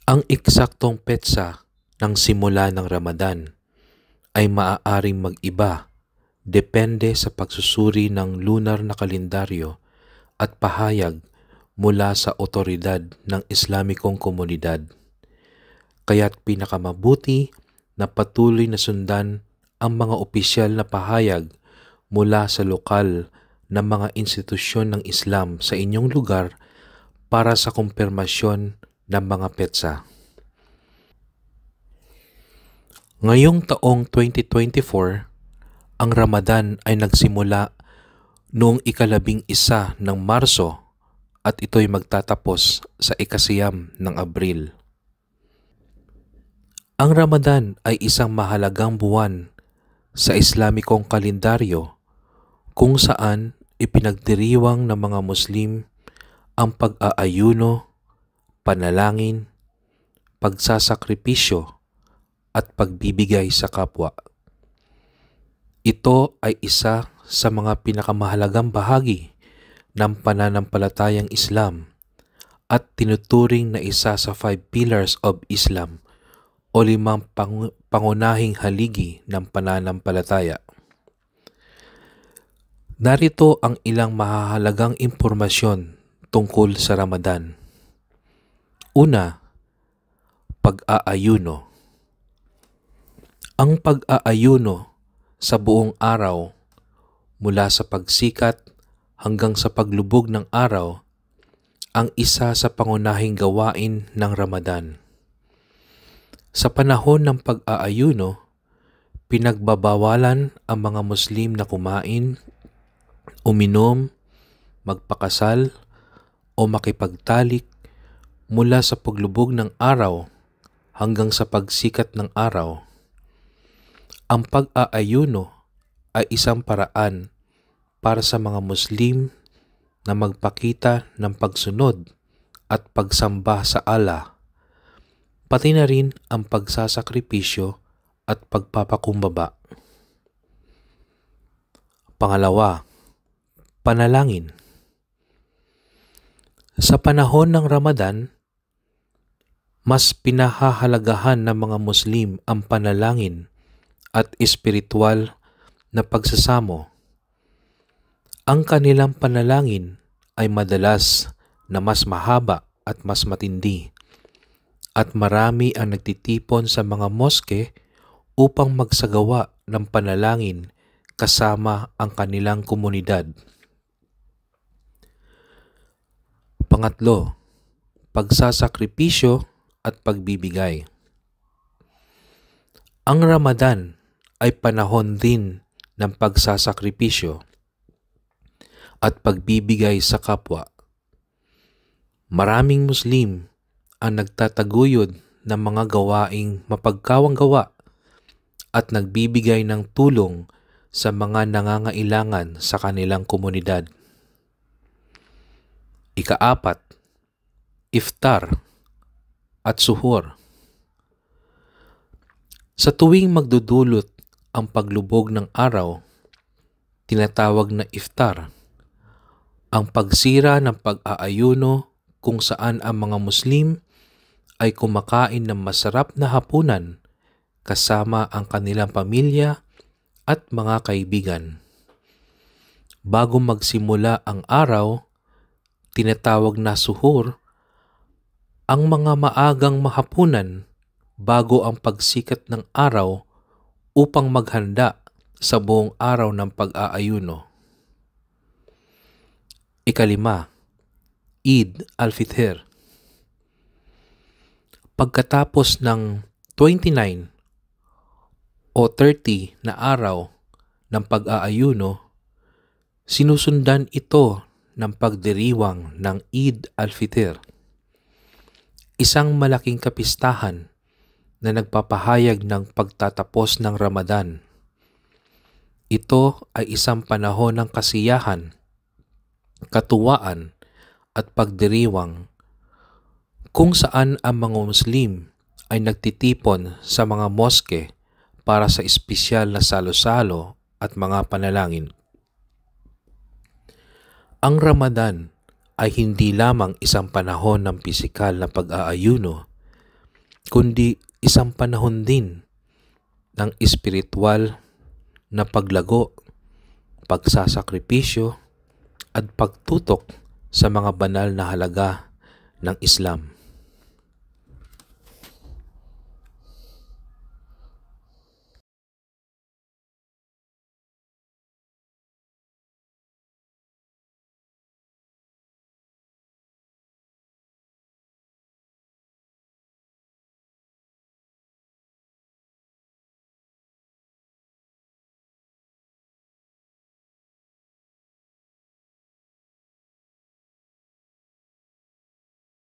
Ang eksaktong petsa ng simula ng Ramadan ay maaaring mag-iba depende sa pagsusuri ng lunar na kalendaryo at pahayag mula sa otoridad ng Islamikong komunidad. Kaya't pinakamabuti na patuloy na sundan ang mga opisyal na pahayag mula sa lokal na mga institusyon ng Islam sa inyong lugar para sa kumpirmasyon ng mga petsa. Ngayong taong 2024, ang Ramadan ay nagsimula noong ika-11 ng Marso at ito'y magtatapos sa ika-9 ng Abril. Ang Ramadan ay isang mahalagang buwan sa Islamikong kalendaryo kung saan ipinagdiriwang ng mga Muslim ang pag-aayuno, panalangin, pagsasakripisyo at pagbibigay sa kapwa. Ito ay isa sa mga pinakamahalagang bahagi ng pananampalatayang Islam at tinuturing na isa sa 5 pillars of Islam o 5 pangunahing haligi ng pananampalataya. Narito ang ilang mahahalagang impormasyon tungkol sa Ramadan. Una, pag-aayuno. Ang pag-aayuno sa buong araw mula sa pagsikat hanggang sa paglubog ng araw ang isa sa pangunahing gawain ng Ramadan. Sa panahon ng pag-aayuno, pinagbabawalan ang mga Muslim na kumain, uminom, magpakasal o makipagtalik mula sa paglubog ng araw hanggang sa pagsikat ng araw. Ang pag-aayuno ay isang paraan para sa mga Muslim na magpakita ng pagsunod at pagsamba sa Allah, pati na rin ang pagsasakripisyo at pagpapakumbaba. Pangalawa, panalangin. Sa panahon ng Ramadan, mas pinahahalagahan ng mga Muslim ang panalangin at espiritual na pagsasamo. Ang kanilang panalangin ay madalas na mas mahaba at mas matindi, at marami ang nagtitipon sa mga moske upang magsagawa ng panalangin kasama ang kanilang komunidad. Pangatlo, pagsasakripisyo at pagbibigay. Ang Ramadan ay panahon din ng pagsasakripisyo at pagbibigay sa kapwa. Maraming Muslim ang nagtataguyod ng mga gawaing mapagkawang gawa at nagbibigay ng tulong sa mga nangangailangan sa kanilang komunidad. Ika-4, iftar at suhur. Sa tuwing magdudulot ang paglubog ng araw, tinatawag na iftar, ang pagsira ng pag-aayuno kung saan ang mga Muslim ay kumakain ng masarap na hapunan kasama ang kanilang pamilya at mga kaibigan. Bago magsimula ang araw, tinatawag na suhur, ang mga maagang mahapunan bago ang pagsikat ng araw upang maghanda sa buong araw ng pag-aayuno. Ika-5, Eid al-Fitr. Pagkatapos ng 29 o 30 na araw ng pag-aayuno, sinusundan ito ng pagdiriwang ng Eid al-Fitr, isang malaking kapistahan na nagpapahayag ng pagtatapos ng Ramadan. Ito ay isang panahon ng kasiyahan, katuwaan at pagdiriwang kung saan ang mga Muslim ay nagtitipon sa mga moske para sa espesyal na salo-salo at mga panalangin. Ang Ramadan ay hindi lamang isang panahon ng pisikal na pag-aayuno, kundi isang panahon din ng espiritual na paglago, pagsasakripisyo at pagtutok sa mga banal na halaga ng Islam.